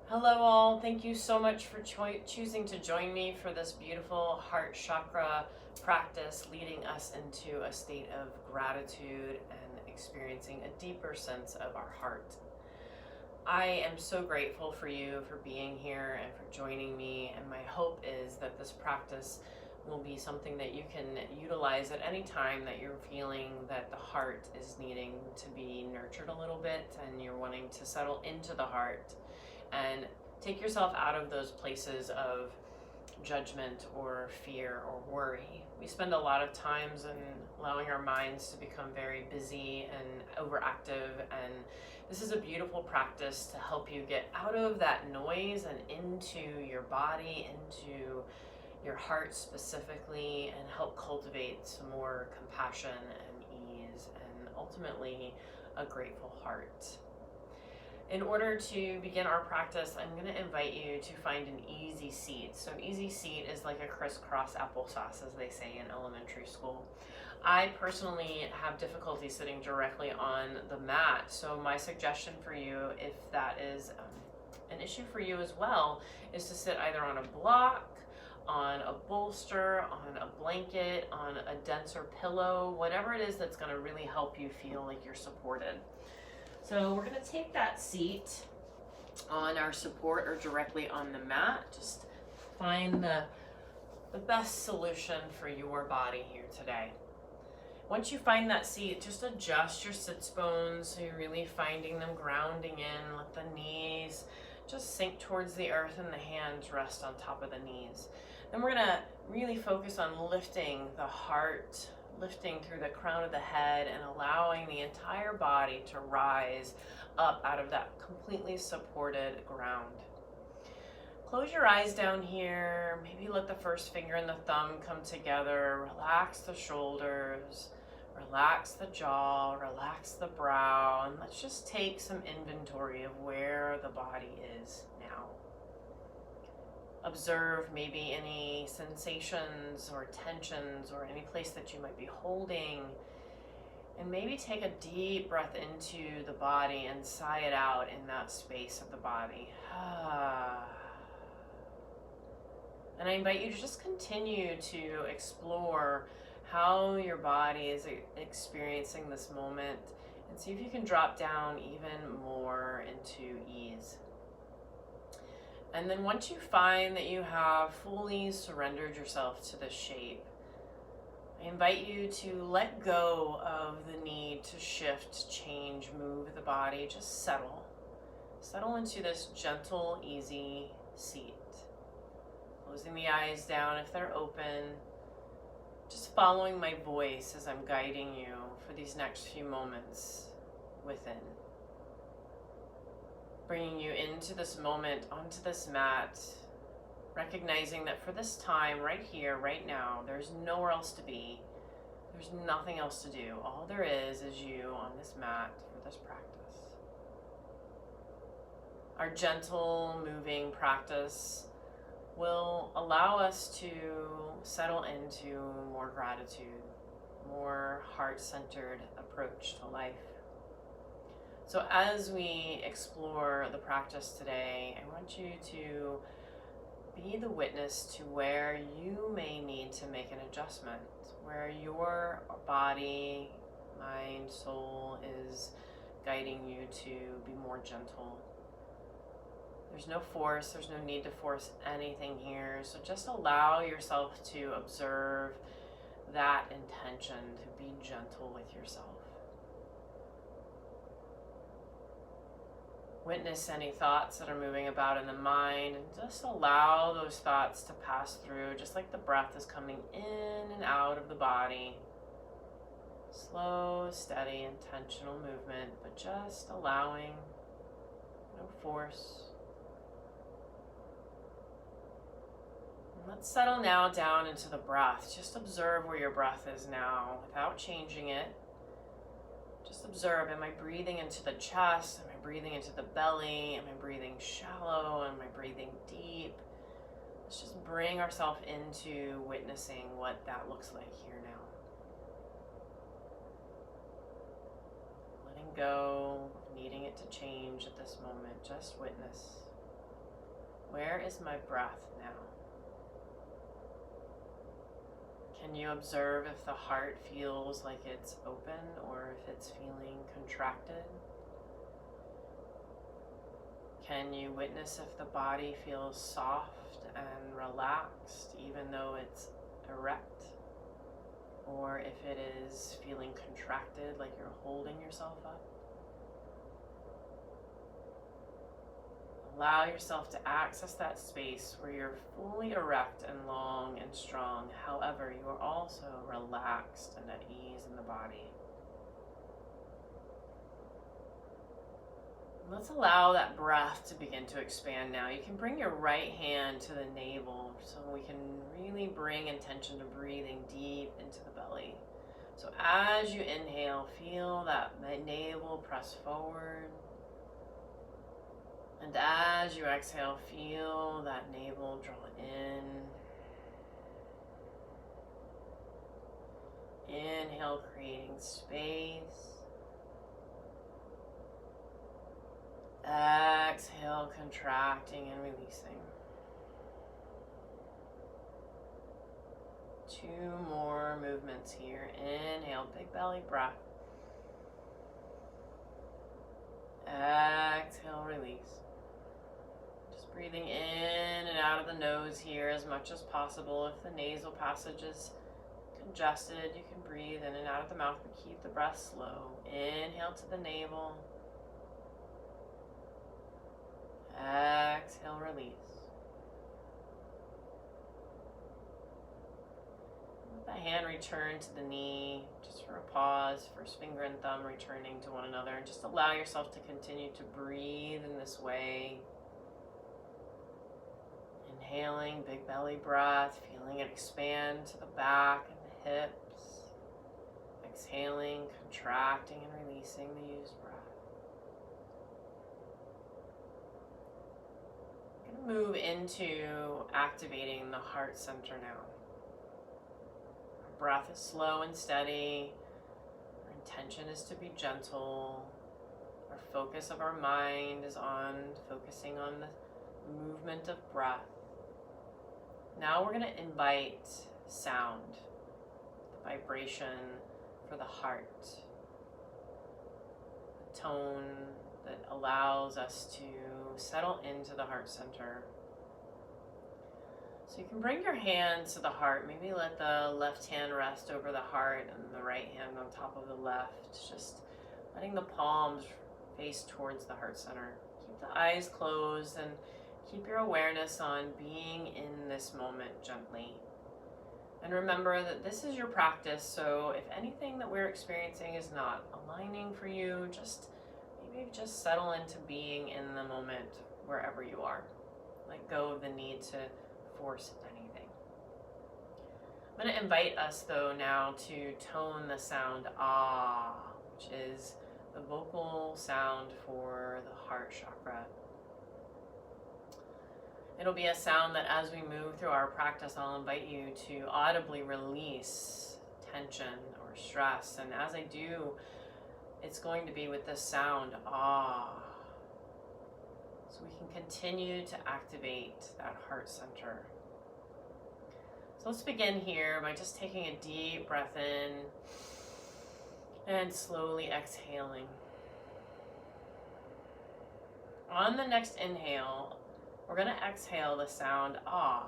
Hello all, thank you so much for choosing to join me for this beautiful heart chakra practice leading us into a state of gratitude and experiencing a deeper sense of our heart. I am so grateful for you for being here and for joining me, and my hope is that this practice will be something that you can utilize at any time that you're feeling that the heart is needing to be nurtured a little bit and you're wanting to settle into the heart and take yourself out of those places of judgment or fear or worry. We spend a lot of times in allowing our minds to become very busy and overactive, and this is a beautiful practice to help you get out of that noise and into your body, into your heart specifically, and help cultivate some more compassion and ease and ultimately a grateful heart. In order to begin our practice, I'm going to invite you to find an easy seat. So easy seat is like a crisscross applesauce, as they say in elementary school. I personally have difficulty sitting directly on the mat, so my suggestion for you, if that is an issue for you as well, is to sit either on a block, on a bolster, on a blanket, on a denser pillow, whatever it is that's going to really help you feel like you're supported. So we're going to take that seat on our support or directly on the mat. Just find the best solution for your body here today. Once you find that seat, just adjust your sits bones so you're really finding them grounding in. Let the knees just sink towards the earth and the hands rest on top of the knees. Then we're going to really focus on lifting the heart, lifting through the crown of the head and allowing the entire body to rise up out of that completely supported ground. Close your eyes down here. Maybe let the first finger and the thumb come together. Relax the shoulders, relax the jaw, relax the brow, and let's just take some inventory of where the body is now. Observe maybe any sensations or tensions or any place that you might be holding, and maybe take a deep breath into the body and sigh it out in that space of the body. And I invite you to just continue to explore how your body is experiencing this moment and see if you can drop down even more into ease. And then once you find that you have fully surrendered yourself to this shape, I invite you to let go of the need to shift, change, move the body. Just settle. Settle into this gentle, easy seat. Closing the eyes down if they're open. Just following my voice as I'm guiding you for these next few moments within. Bringing you into this moment, onto this mat, recognizing that for this time, right here, right now, there's nowhere else to be. There's nothing else to do. All there is you on this mat for this practice. Our gentle, moving practice will allow us to settle into more gratitude, more heart-centered approach to life. So as we explore the practice today, I want you to be the witness to where you may need to make an adjustment, where your body, mind, soul is guiding you to be more gentle. There's no force, there's no need to force anything here, so just allow yourself to observe that intention to be gentle with yourself. Witness any thoughts that are moving about in the mind and just allow those thoughts to pass through, just like the breath is coming in and out of the body. Slow, steady, intentional movement, but just allowing, no force. And let's settle now down into the breath. Just observe where your breath is now without changing it. Just observe, am I breathing into the chest? Am I breathing into the belly? Am I breathing shallow? Am I breathing deep? Let's just bring ourselves into witnessing what that looks like here now. Letting go, needing it to change at this moment. Just witness. Where is my breath now? Can you observe if the heart feels like it's open or if it's feeling contracted? Can you witness if the body feels soft and relaxed even though it's erect? Or if it is feeling contracted like you're holding yourself up? Allow yourself to access that space where you're fully erect and long and strong. However, you are also relaxed and at ease in the body. Let's allow that breath to begin to expand now. You can bring your right hand to the navel so we can really bring intention to breathing deep into the belly. So as you inhale, feel that navel press forward. And as you exhale, feel that navel draw in. Inhale, creating space. Exhale, contracting and releasing. 2 more movements here. Inhale, big belly breath. Exhale, release. Just breathing in and out of the nose here as much as possible. If the nasal passage is congested, you can breathe in and out of the mouth, but keep the breath slow. Inhale to the navel. Exhale, release. Let the hand return to the knee, just for a pause, first finger and thumb returning to one another. And just allow yourself to continue to breathe in this way. Inhaling, big belly breath, feeling it expand to the back and the hips. Exhaling, contracting and releasing the used breath. I'm going to move into activating the heart center now. Our breath is slow and steady. Our intention is to be gentle. Our focus of our mind is on focusing on the movement of breath. Now we're going to invite sound, the vibration for the heart, the tone that allows us to settle into the heart center. So you can bring your hands to the heart. Maybe let the left hand rest over the heart and the right hand on top of the left. Just letting the palms face towards the heart center. Keep the eyes closed and keep your awareness on being in this moment gently. And remember that this is your practice, so if anything that we're experiencing is not aligning for you, maybe just settle into being in the moment wherever you are. Let go of the need to force anything. I'm going to invite us, though, now to tone the sound ah, which is the vocal sound for the heart chakra. It'll be a sound that as we move through our practice, I'll invite you to audibly release tension or stress. And as I do, it's going to be with this sound, ah. So we can continue to activate that heart center. So let's begin here by just taking a deep breath in and slowly exhaling. On the next inhale, we're going to exhale the sound ah.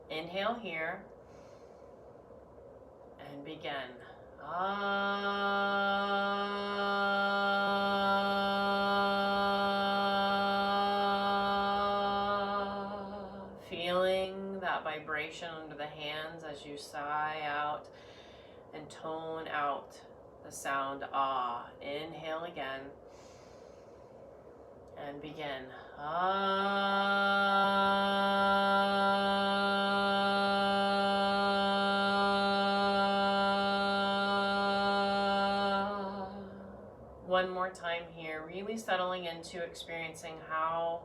Inhale here and begin. Ah. Feeling that vibration under the hands as you sigh out and tone out the sound ah. Inhale again. And begin. One more time here, really settling into experiencing how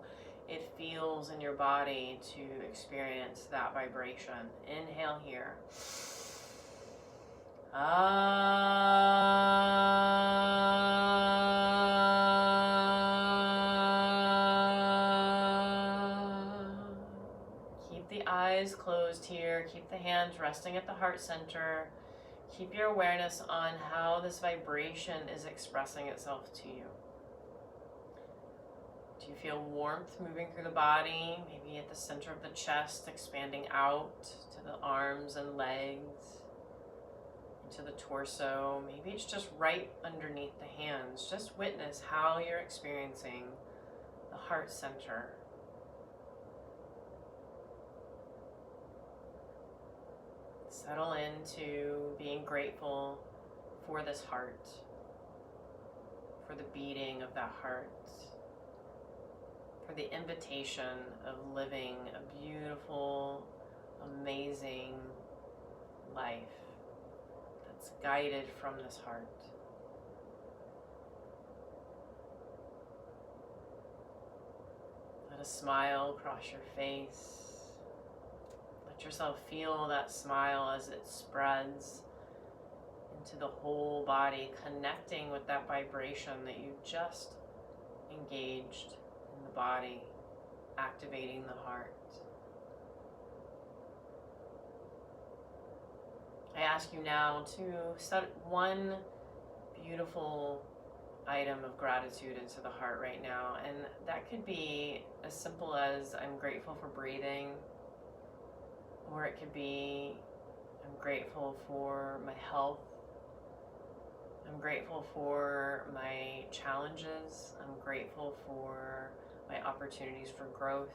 it feels in your body to experience that vibration. Inhale here. eyes closed here. Keep the hands resting at the heart center. Keep your awareness on how this vibration is expressing itself to you. Do you feel warmth moving through the body? Maybe at the center of the chest, expanding out to the arms and legs, into the torso. Maybe it's just right underneath the hands. Just witness how you're experiencing the heart center. Settle into being grateful for this heart, for the beating of that heart, for the invitation of living a beautiful, amazing life that's guided from this heart. Let a smile cross your face. Let yourself feel that smile as it spreads into the whole body, connecting with that vibration that you just engaged in the body, activating the heart. I ask you now to set one beautiful item of gratitude into the heart right now, and that could be as simple as I'm grateful for breathing, or it could be I'm grateful for my health, I'm grateful for my challenges, I'm grateful for my opportunities for growth.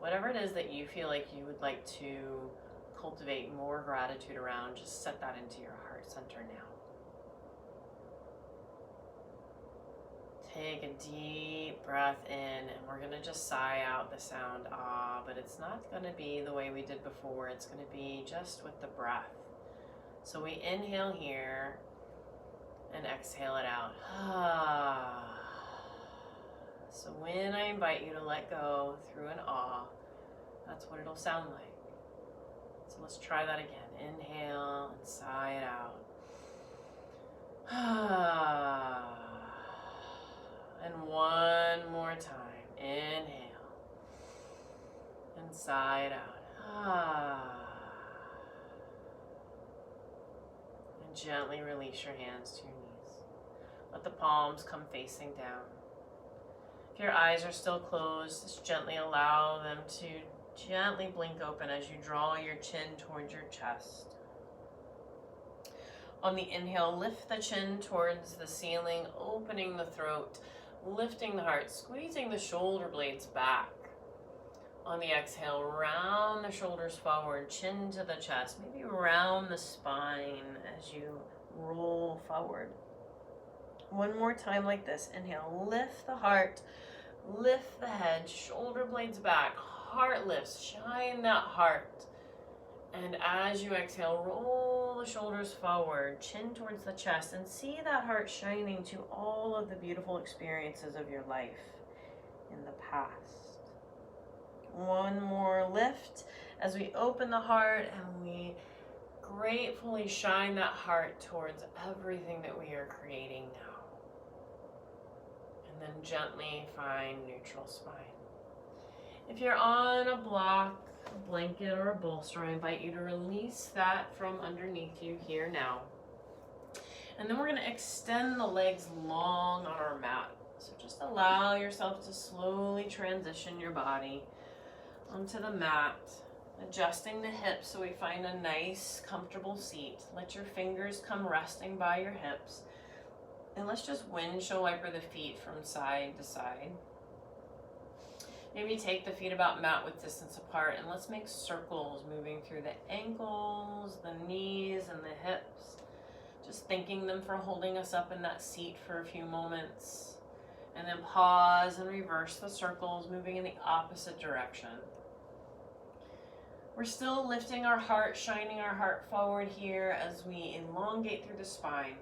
Whatever it is that you feel like you would like to cultivate more gratitude around, just set that into your heart center now. Take a deep breath in, and we're going to just sigh out the sound ah, but it's not going to be the way we did before. It's going to be just with the breath. So we inhale here and exhale it out. Ah. So when I invite you to let go through an ah, that's what it'll sound like. So let's try that again. Inhale and sigh it out. Ah. And one more time. Inhale and sigh it out. Ah. And gently release your hands to your knees. Let the palms come facing down. If your eyes are still closed, just gently allow them to gently blink open as you draw your chin towards your chest. On the inhale, lift the chin towards the ceiling, opening the throat, lifting the heart, squeezing the shoulder blades back. On the exhale, round the shoulders forward, chin to the chest, maybe round the spine as you roll forward. One more time like this. Inhale, lift the heart, lift the head, shoulder blades back, heart lifts, shine that heart. And as you exhale, roll the shoulders forward, chin towards the chest, and see that heart shining to all of the beautiful experiences of your life in the past. One more lift as we open the heart and we gratefully shine that heart towards everything that we are creating now. And then gently find neutral spine. If you're on a block, a blanket, or a bolster, I invite you to release that from underneath you here now. And then we're going to extend the legs long on our mat. So just allow yourself to slowly transition your body onto the mat, adjusting the hips so we find a nice, comfortable seat. Let your fingers come resting by your hips. And let's just windshield wiper the feet from side to side. Maybe take the feet about mat width distance apart, and let's make circles moving through the ankles, the knees, and the hips. Just thanking them for holding us up in that seat for a few moments. And then pause and reverse the circles, moving in the opposite direction. We're still lifting our heart, shining our heart forward here as we elongate through the spine.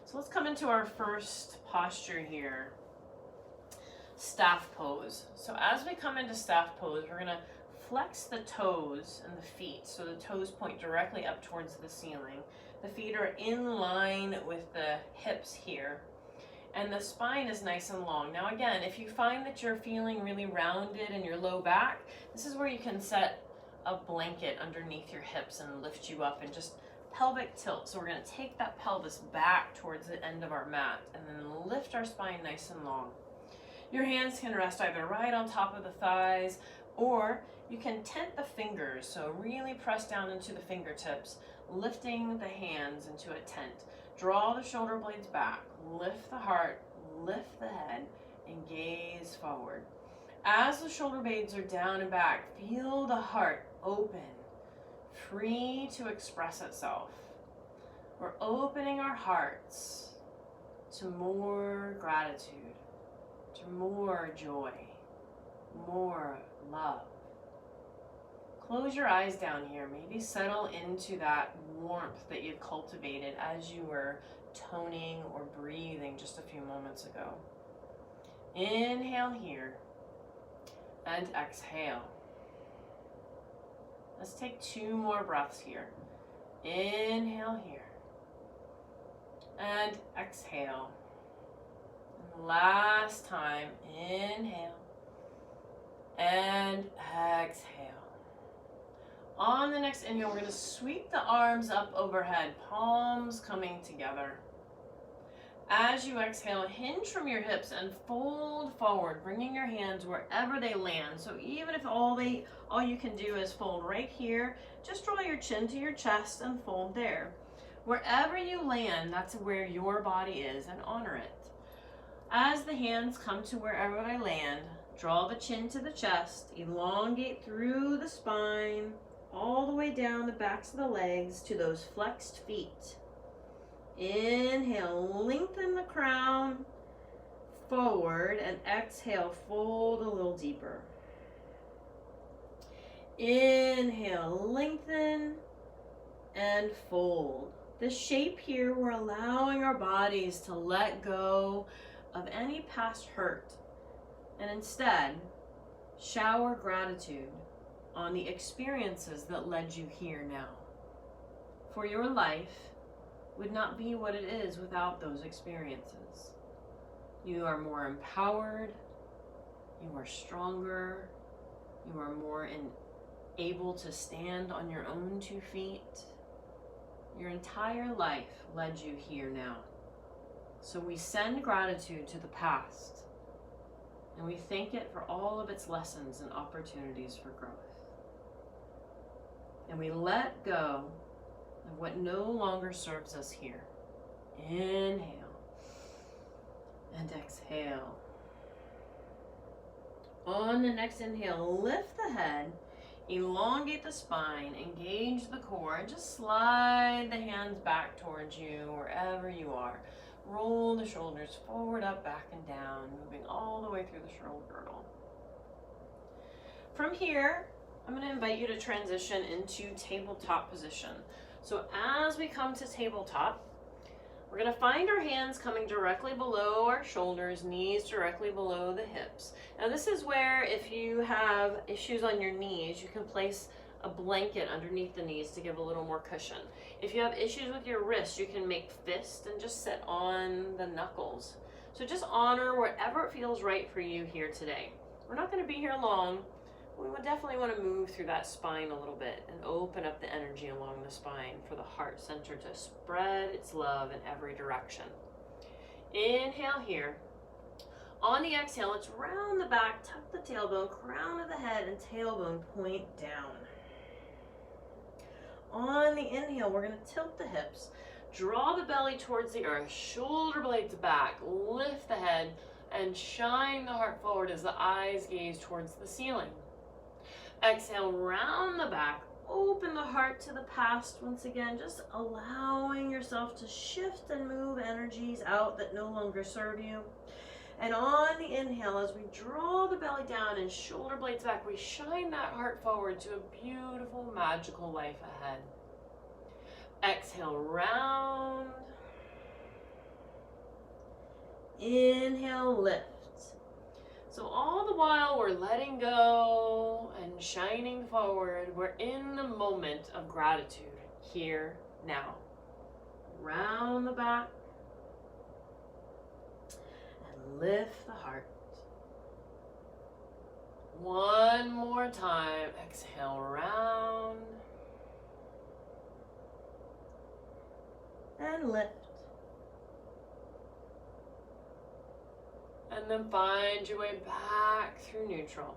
So let's come into our first posture here. Staff pose. So as we come into staff pose, we're going to flex the toes and the feet. So the toes point directly up towards the ceiling. The feet are in line with the hips here. And the spine is nice and long. Now again, if you find that you're feeling really rounded in your low back, this is where you can set a blanket underneath your hips and lift you up and just pelvic tilt. So we're going to take that pelvis back towards the end of our mat and then lift our spine nice and long. Your hands can rest either right on top of the thighs, or you can tent the fingers. So really press down into the fingertips, lifting the hands into a tent. Draw the shoulder blades back, lift the heart, lift the head, and gaze forward. As the shoulder blades are down and back, feel the heart open, free to express itself. We're opening our hearts to more gratitude, to more joy, more love. Close your eyes down here. Maybe settle into that warmth that you've cultivated as you were toning or breathing just a few moments ago. Inhale here and exhale. Let's take 2 more breaths here. Inhale here and exhale. And last time, inhale and exhale. On the next inhale, we're going to sweep the arms up overhead, palms coming together. As you exhale, hinge from your hips and fold forward, bringing your hands wherever they land. So even if all you can do is fold right here, just draw your chin to your chest and fold there. Wherever you land, that's where your body is, and honor it. As the hands come to wherever they land, draw the chin to the chest, elongate through the spine, all the way down the backs of the legs to those flexed feet. Inhale, lengthen the crown forward, and exhale, fold a little deeper. Inhale, lengthen and fold. The shape here, we're allowing our bodies to let go of any past hurt and instead shower gratitude on the experiences that led you here now. For your life would not be what it is without those experiences. You are more empowered, you are stronger, you are more able to stand on your own 2 feet. Your entire life led you here now. So we send gratitude to the past, and we thank it for all of its lessons and opportunities for growth. And we let go of what no longer serves us here. Inhale and exhale. On the next inhale, lift the head, elongate the spine, engage the core, and just slide the hands back towards you wherever you are. Roll the shoulders forward, up, back, and down, moving all the way through the shoulder girdle. From here, I'm going to invite you to transition into tabletop position. So as we come to tabletop, we're going to find our hands coming directly below our shoulders, knees directly below the hips. Now this is where, if you have issues on your knees, you can place a blanket underneath the knees to give a little more cushion. If you have issues with your wrists, you can make fists and just sit on the knuckles. So just honor whatever feels right for you here today. We're not going to be here long. We would definitely want to move through that spine a little bit and open up the energy along the spine for the heart center to spread its love in every direction. Inhale here. On the exhale, let's round the back, tuck the tailbone, crown of the head, and tailbone point down. On the inhale, we're going to tilt the hips, draw the belly towards the earth, shoulder blades back, lift the head, and shine the heart forward as the eyes gaze towards the ceiling. Exhale, round the back, open the heart to the past once again, just allowing yourself to shift and move energies out that no longer serve you. And on the inhale, as we draw the belly down and shoulder blades back, we shine that heart forward to a beautiful, magical life ahead. Exhale, round. Inhale, lift. So all the while we're letting go and shining forward, we're in the moment of gratitude, here, now. Round the back. And lift the heart. One more time. Exhale, round. and lift. And then find your way back through neutral.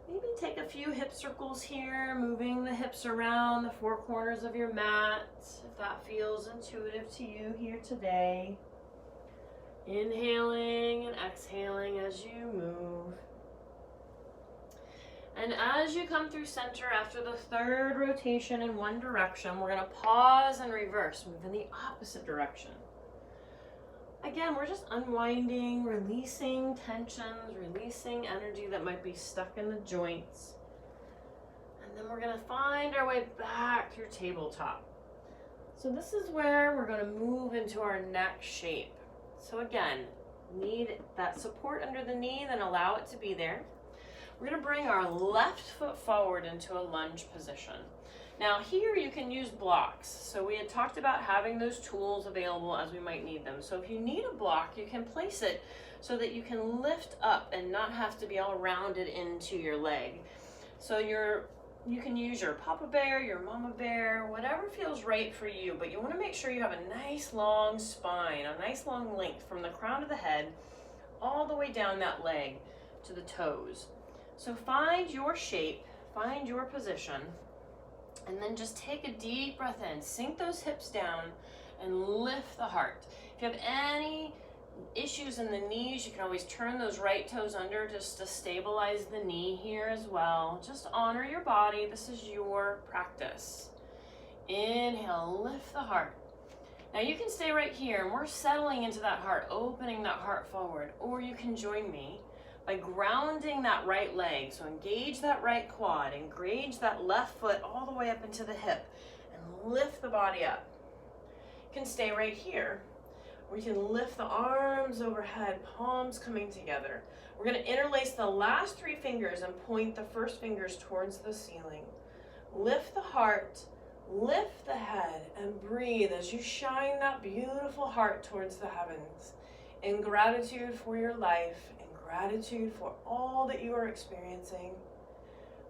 Maybe take a few hip circles here, moving the hips around the four corners of your mat, if that feels intuitive to you here today. Inhaling and exhaling as you move. And as you come through center after the third rotation in one direction, we're going to pause and reverse, move in the opposite direction. Again, we're just unwinding, releasing tensions, releasing energy that might be stuck in the joints. And then we're going to find our way back through tabletop. So this is where we're going to move into our next shape. So again, need that support under the knee, then allow it to be there. We're going to bring our left foot forward into a lunge position. Now here you can use blocks. So we had talked about having those tools available as we might need them. So if you need a block, you can place it so that you can lift up and not have to be all rounded into your leg. So you can use your Papa Bear, your Mama Bear, whatever feels right for you, but you want to make sure you have a nice long spine, a nice long length from the crown of the head all the way down that leg to the toes. So find your shape, find your position, and then just take a deep breath in. Sink those hips down and lift the heart. If you have any issues in the knees, you can always turn those right toes under just to stabilize the knee here as well. Just honor your body. This is your practice. Inhale, lift the heart. Now you can stay right here and we're settling into that heart, opening that heart forward, or you can join me by grounding that right leg. So engage that right quad, engage that left foot all the way up into the hip and lift the body up. You can stay right here, or you can lift the arms overhead, palms coming together. We're going to interlace the last three fingers and point the first fingers towards the ceiling. Lift the heart, lift the head, and breathe as you shine that beautiful heart towards the heavens. In gratitude for your life, gratitude for all that you are experiencing,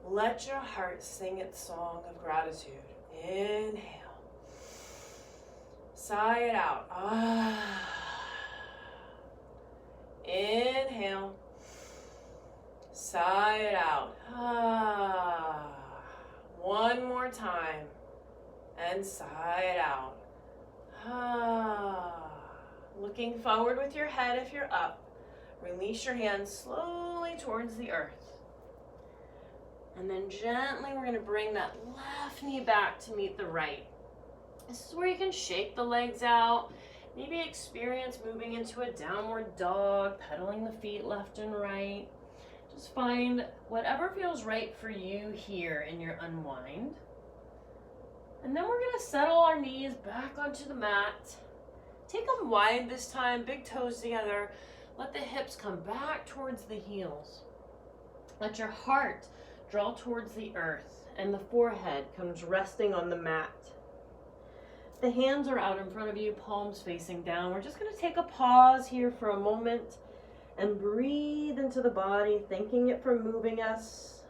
let your heart sing its song of gratitude. Inhale. Sigh it out. Inhale. Sigh it out. One more time. And sigh it out. Looking forward with your head if you're up. Release your hands slowly towards the earth. And then gently we're going to bring that left knee back to meet the right. This is where you can shake the legs out. Maybe experience moving into a downward dog, pedaling the feet left and right. Just find whatever feels right for you here in your unwind. And then we're going to settle our knees back onto the mat. Take them wide this time, big toes together. Let the hips come back towards the heels. Let your heart draw towards the earth and the forehead comes resting on the mat. The hands are out in front of you, palms facing down. We're just going to take a pause here for a moment and breathe into the body, thanking it for moving us,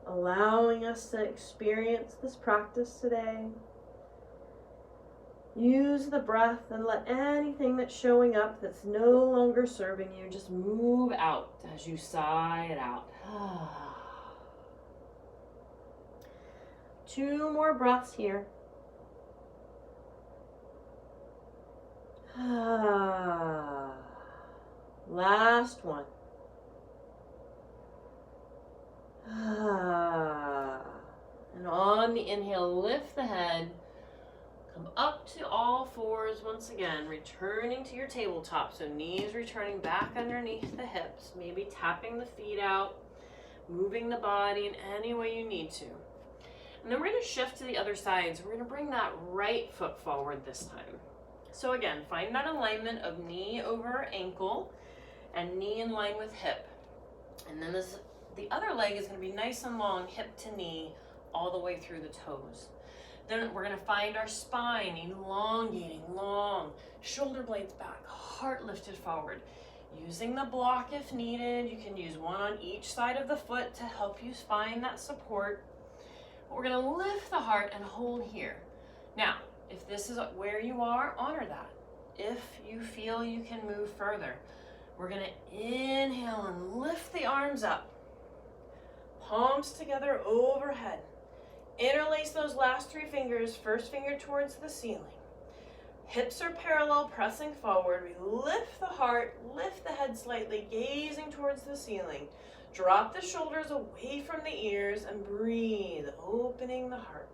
allowing us to experience this practice today. Use the breath and let anything that's showing up that's no longer serving you just move out as you sigh it out. 2 more breaths here. Last one. And on the inhale, lift the head. Come up to all fours once again, returning to your tabletop. So knees returning back underneath the hips, maybe tapping the feet out, moving the body in any way you need to. And then we're going to shift to the other side. So we're going to bring that right foot forward this time. So again, find that alignment of knee over ankle and knee in line with hip. And then the other leg is going to be nice and long, hip to knee, all the way through the toes. Then we're going to find our spine elongating, long, shoulder blades back, heart lifted forward. Using the block if needed. You can use one on each side of the foot to help you find that support. But we're going to lift the heart and hold here. Now, If this is where you are, honor that. If you feel you can move further, we're gonna inhale and lift the arms up. Palms together overhead. Interlace those last 3 fingers, first finger towards the ceiling. Hips are parallel, pressing forward. We lift the heart, lift the head slightly, gazing towards the ceiling. Drop the shoulders away from the ears and breathe, opening the heart.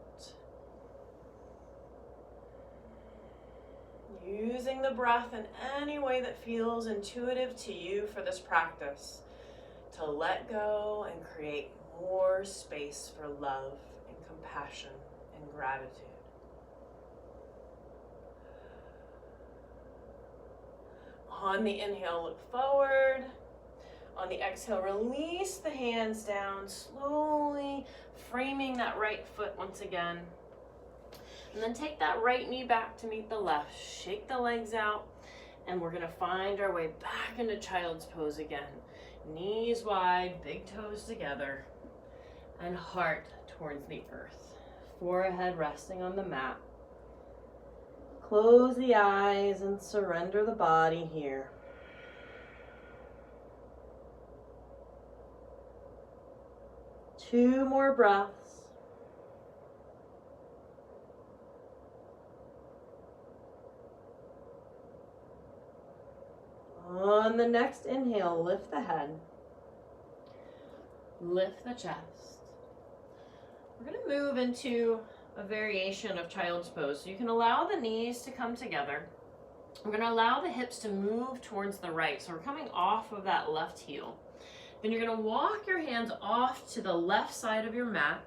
Using the breath in any way that feels intuitive to you for this practice, to let go and create more space for love and compassion and gratitude. On the inhale, look forward. On the exhale, release the hands down, slowly framing that right foot once again. And then take that right knee back to meet the left. Shake the legs out, and we're gonna find our way back into child's pose again. Knees wide, big toes together, and heart towards the earth. Forehead resting on the mat. Close the eyes and surrender the body here. Two more breaths. On the next inhale, lift the head. Lift the chest. We're going to move into a variation of child's pose. So you can allow the knees to come together. We're going to allow the hips to move towards the right. So we're coming off of that left heel. Then you're going to walk your hands off to the left side of your mat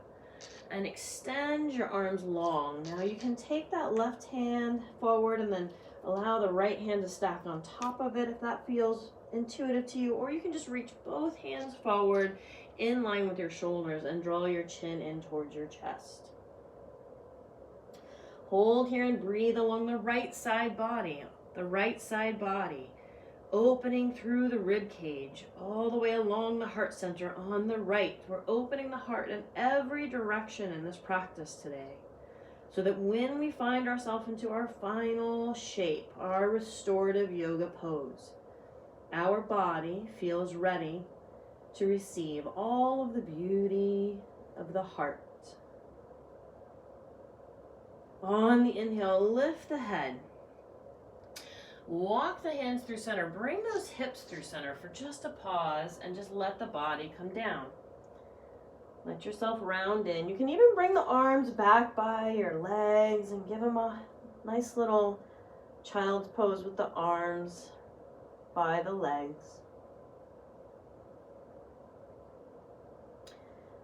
and extend your arms long. Now you can take that left hand forward and then allow the right hand to stack on top of it if that feels intuitive to you, or you can just reach both hands forward in line with your shoulders and draw your chin in towards your chest. Hold here and breathe along the right side body, opening through the rib cage, all the way along the heart center on the right. We're opening the heart in every direction in this practice today, so that when we find ourselves into our final shape, our restorative yoga pose, our body feels ready to receive all of the beauty of the heart. On the inhale, lift the head. Walk the hands through center. Bring those hips through center for just a pause and just let the body come down. Let yourself round in. You can even bring the arms back by your legs and give them a nice little child's pose with the arms by the legs.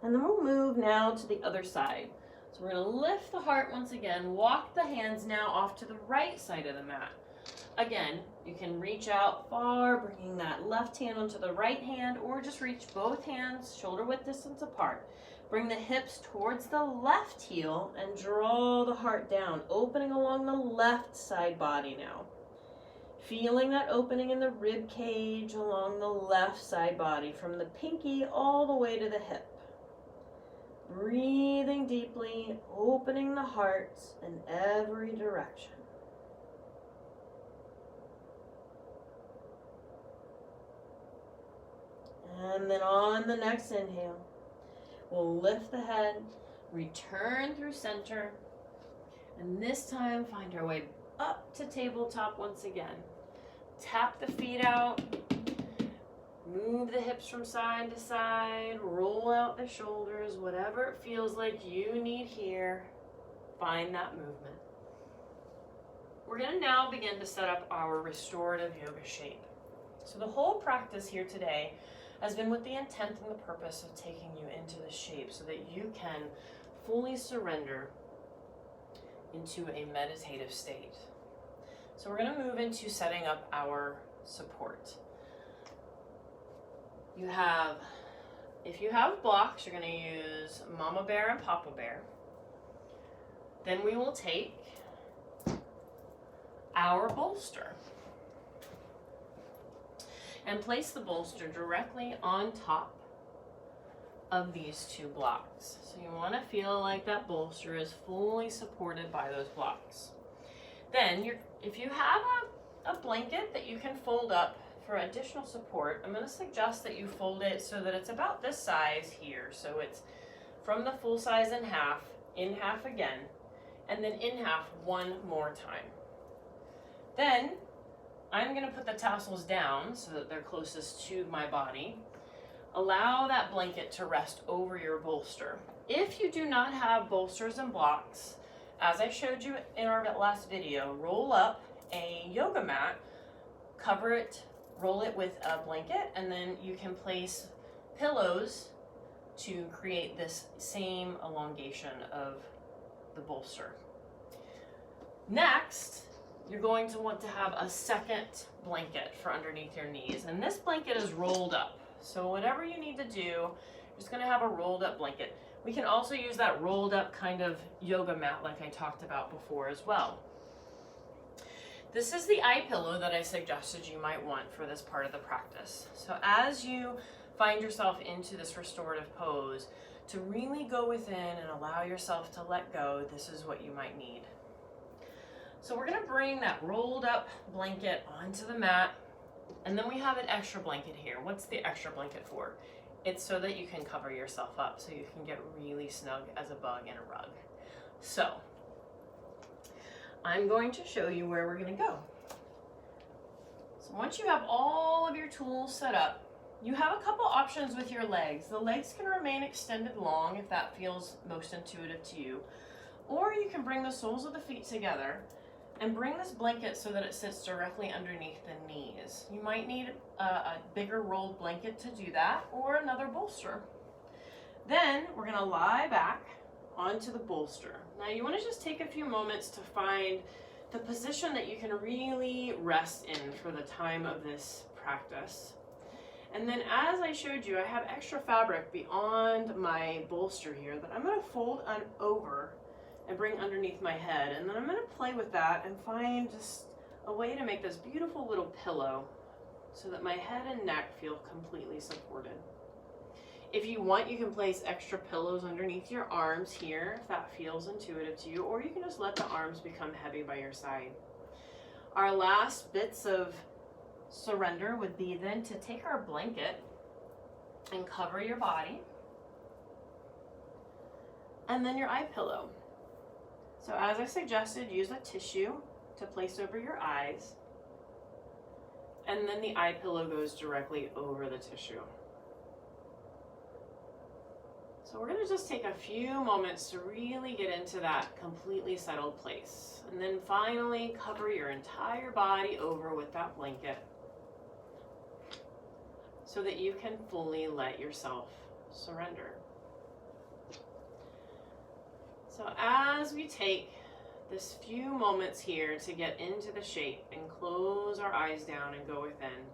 And then we'll move now to the other side. So we're going to lift the heart once again. Walk the hands now off to the right side of the mat. Again, you can reach out far, bringing that left hand onto the right hand, or just reach both hands shoulder width distance apart. Bring the hips towards the left heel and draw the heart down, opening along the left side body now. Feeling that opening in the rib cage along the left side body from the pinky all the way to the hip. Breathing deeply, opening the heart in every direction. And then on the next inhale, we'll lift the head, return through center, and this time find our way up to tabletop once again. Tap the feet out, move the hips from side to side, roll out the shoulders, whatever it feels like you need here, find that movement. We're going to now begin to set up our restorative yoga shape. So the whole practice here today has been with the intent and the purpose of taking you into the shape so that you can fully surrender into a meditative state. So we're going to move into setting up our support. If you have blocks, you're going to use Mama Bear and Papa Bear. Then we will take our bolster and place the bolster directly on top of these two blocks. So you want to feel like that bolster is fully supported by those blocks. Then if you have a blanket that you can fold up for additional support, I'm going to suggest that you fold it so that it's about this size here. So it's from the full size in half again, and then in half one more time. Then I'm going to put the tassels down so that they're closest to my body. Allow that blanket to rest over your bolster. If you do not have bolsters and blocks, as I showed you in our last video, roll up a yoga mat, cover it, roll it with a blanket, and then you can place pillows to create this same elongation of the bolster. Next, you're going to want to have a second blanket for underneath your knees, and this blanket is rolled up. So whatever you need to do, you're just going to have a rolled up blanket. We can also use that rolled up kind of yoga mat like I talked about before as well. This is the eye pillow that I suggested you might want for this part of the practice. So as you find yourself into this restorative pose, to really go within and allow yourself to let go, this is what you might need. So we're going to bring that rolled up blanket onto the mat, and then we have an extra blanket here. What's the extra blanket for? It's so that you can cover yourself up so you can get really snug as a bug in a rug. So I'm going to show you where we're going to go. So once you have all of your tools set up, you have a couple options with your legs. The legs can remain extended long if that feels most intuitive to you, or you can bring the soles of the feet together and bring this blanket so that it sits directly underneath the knees. You might need a bigger rolled blanket to do that, or another bolster. Then we're going to lie back onto the bolster. Now you want to just take a few moments to find the position that you can really rest in for the time of this practice. And then as I showed you, I have extra fabric beyond my bolster here that I'm going to fold over and bring underneath my head. And then I'm going to play with that and find just a way to make this beautiful little pillow so that my head and neck feel completely supported. If you want, you can place extra pillows underneath your arms here if that feels intuitive to you, or you can just let the arms become heavy by your side. Our last bits of surrender would be then to take our blanket and cover your body, and then your eye pillow. So as I suggested, use a tissue to place over your eyes, and then the eye pillow goes directly over the tissue. So we're going to just take a few moments to really get into that completely settled place. And then finally cover your entire body over with that blanket so that you can fully let yourself surrender. So as we take this few moments here to get into the shape and close our eyes down and go within,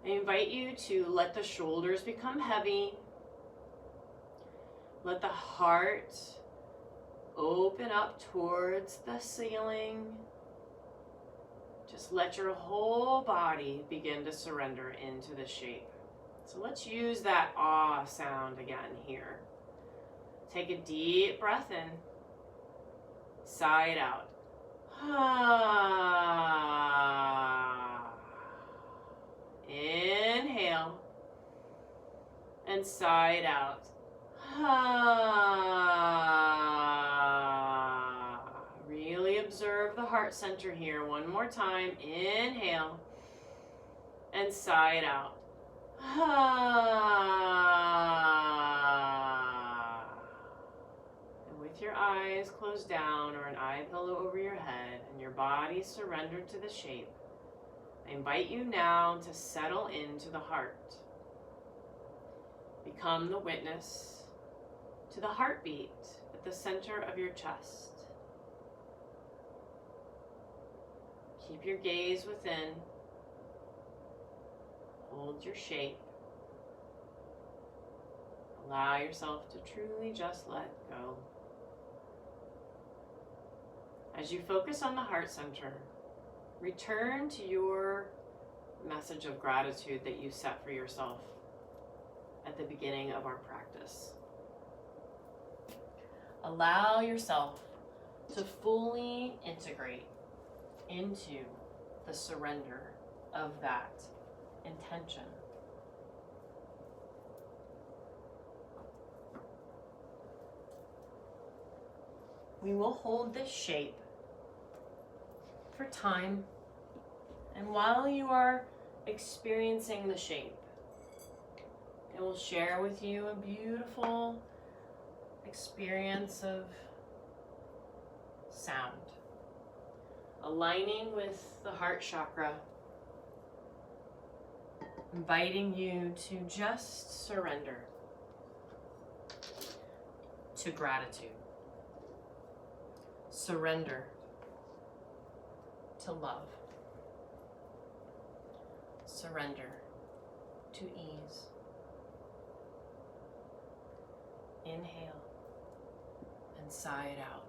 I invite you to let the shoulders become heavy. Let the heart open up towards the ceiling. Just let your whole body begin to surrender into the shape. So let's use that ah sound again here. Take a deep breath in, side out. Inhale and side out. Really observe the heart center here. One more time. Inhale and sigh it out. And with your eyes closed down or an eye pillow over your head and your body surrendered to the shape, I invite you now to settle into the heart. Become the witness to the heartbeat at the center of your chest. Keep your gaze within. Hold your shape. Allow yourself to truly just let go. As you focus on the heart center, return to your message of gratitude that you set for yourself at the beginning of our practice. Allow yourself to fully integrate into the surrender of that intention. We will hold this shape for time, and while you are experiencing the shape, it will share with you a beautiful experience of sound, aligning with the heart chakra, inviting you to just surrender to gratitude. Surrender to love. Surrender to ease. Inhale and sigh it out.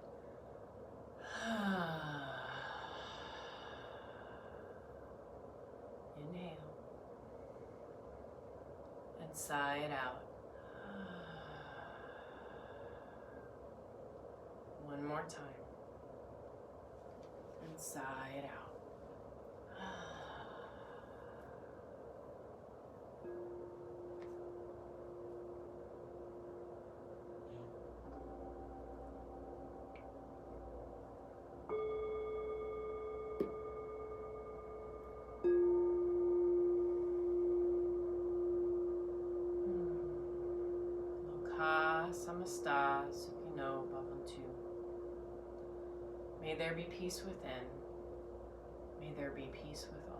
Inhale and sigh it out. One more time. And sigh it out. Loka samasta sukhino bhavantu. May there be peace within. May there be peace with all.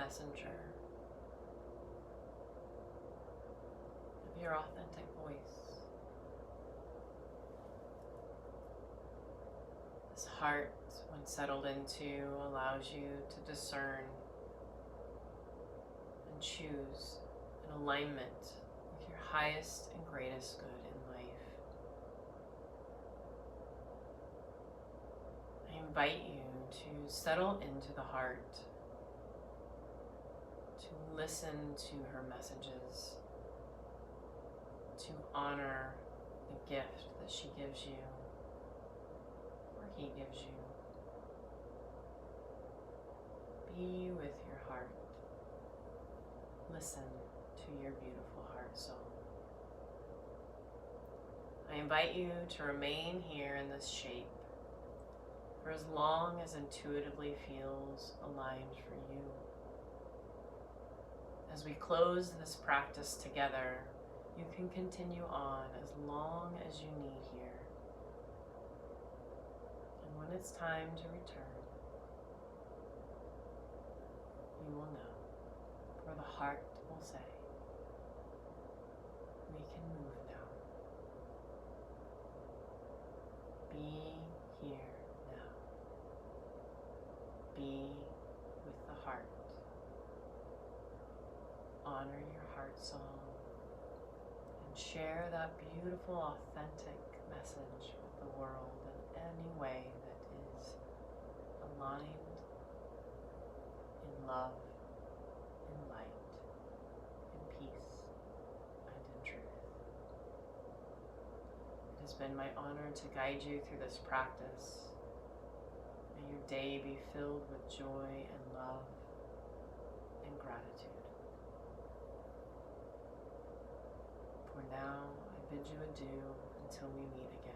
messenger of your authentic voice. This heart, when settled into, allows you to discern and choose in alignment with your highest and greatest good in life. I invite you to settle into the heart, to listen to her messages, to honor the gift that she gives you, or he gives you. Be with your heart. Listen to your beautiful heart soul. I invite you to remain here in this shape for as long as intuitively feels aligned for you. As we close this practice together, you can continue on as long as you need here. And when it's time to return, you will know, for the heart will say, we can move now. Be here now. Be with the heart. Honor your heart song and share that beautiful, authentic message with the world in any way that is aligned in love, in light, in peace, and in truth. It has been my honor to guide you through this practice. May your day be filled with joy and love and gratitude. For now, I bid you adieu until we meet again.